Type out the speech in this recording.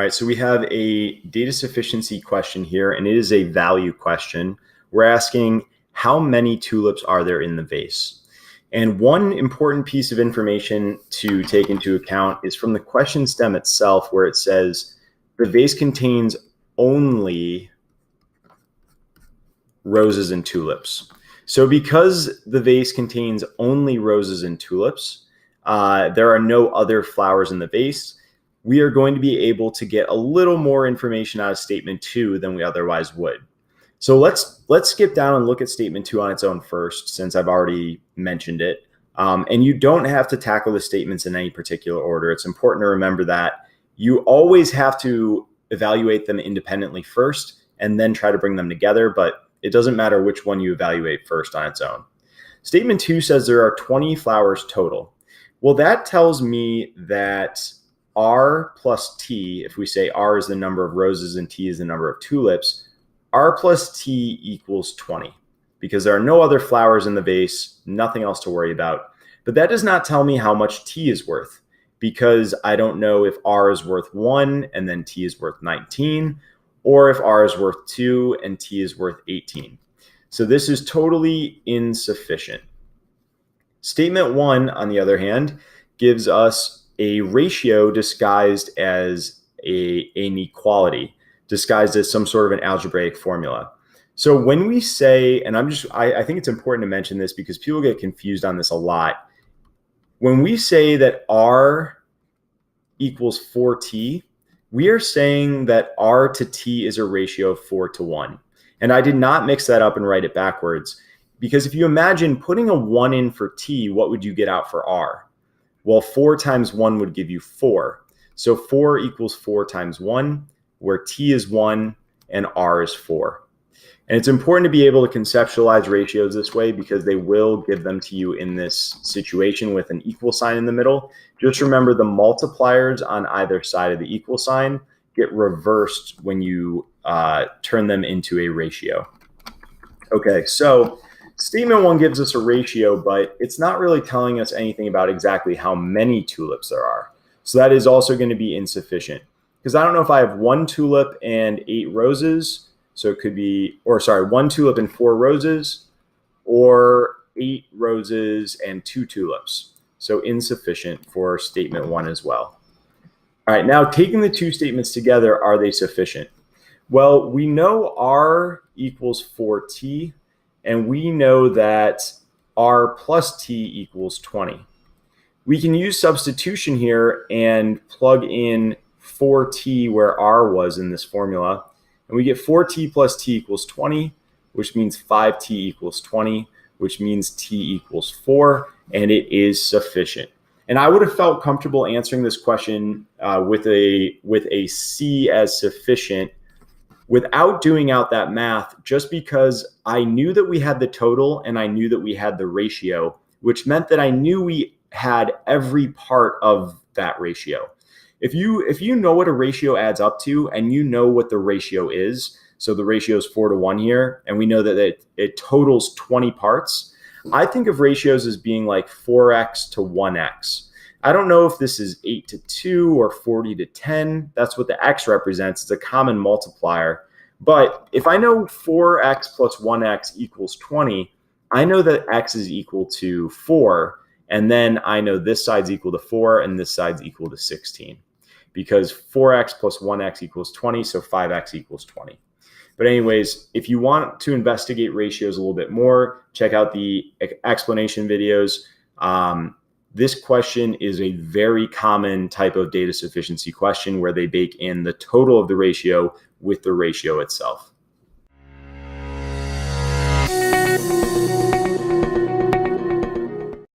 right, so we have a data sufficiency question here, and it is a value question. We're asking how many tulips are there in the vase? And one important piece of information to take into account is from the question stem itself, where it says the vase contains only roses and tulips. So because the vase contains only roses and tulips, there are no other flowers in the vase, we are going to be able to get a little more information out of statement 2 than we otherwise would. So let's skip down and look at statement 2 on its own first, since I've already mentioned it. And you don't have to tackle the statements in any particular order. It's important to remember that you always have to evaluate them independently first and then try to bring them together, but it doesn't matter which one you evaluate first on its own. Statement 2 says there are 20 flowers total. Well, that tells me that R plus T, if we say R is the number of roses and T is the number of tulips, R plus T equals 20, because there are no other flowers in the vase, nothing else to worry about. But that does not tell me how much T is worth, because I don't know if R is worth 1 and then T is worth 19, or if R is worth 2 and T is worth 18. So this is totally insufficient. Statement 1, on the other hand, gives us a ratio disguised as an equality, disguised as some sort of an algebraic formula. So when we say, and I think it's important to mention this because people get confused on this a lot. When we say that R equals 4T, we are saying that R to T is a ratio of 4 to 1. And I did not mix that up and write it backwards, because if you imagine putting a 1 in for T, what would you get out for R? Well, 4 times 1 would give you 4. So 4 equals 4 times 1, where T is 1 and R is 4. And it's important to be able to conceptualize ratios this way, because they will give them to you in this situation with an equal sign in the middle. Just remember the multipliers on either side of the equal sign get reversed when you turn them into a ratio. Okay, so statement 1 gives us a ratio, but it's not really telling us anything about exactly how many tulips there are. So that is also going to be insufficient, because I don't know if I have 1 tulip and 8 roses. So it could be, or sorry, 1 tulip and 4 roses, or 8 roses and 2 tulips. So insufficient for statement 1 as well. All right, now taking the two statements together, are they sufficient? Well, we know R equals 4T, and we know that R plus T equals 20. We can use substitution here and plug in 4T where R was in this formula. And we get 4T plus T equals 20, which means 5T equals 20, which means T equals 4, and it is sufficient. And I would have felt comfortable answering this question with a C as sufficient without doing out that math, just because I knew that we had the total and I knew that we had the ratio, which meant that I knew we had every part of that ratio. If you know what a ratio adds up to and you know what the ratio is, so the ratio is 4 to 1 here, and we know that it totals 20 parts, I think of ratios as being like 4x to 1x. I don't know if this is 8 to 2 or 40 to 10. That's what the x represents. It's a common multiplier. But if I know 4x plus 1x equals 20, I know that x is equal to 4. And then I know this side's equal to 4 and this side's equal to 16. Because 4x plus 1x equals 20, so 5x equals 20. But anyways, if you want to investigate ratios a little bit more, check out the explanation videos. This question is a very common type of data sufficiency question where they bake in the total of the ratio with the ratio itself.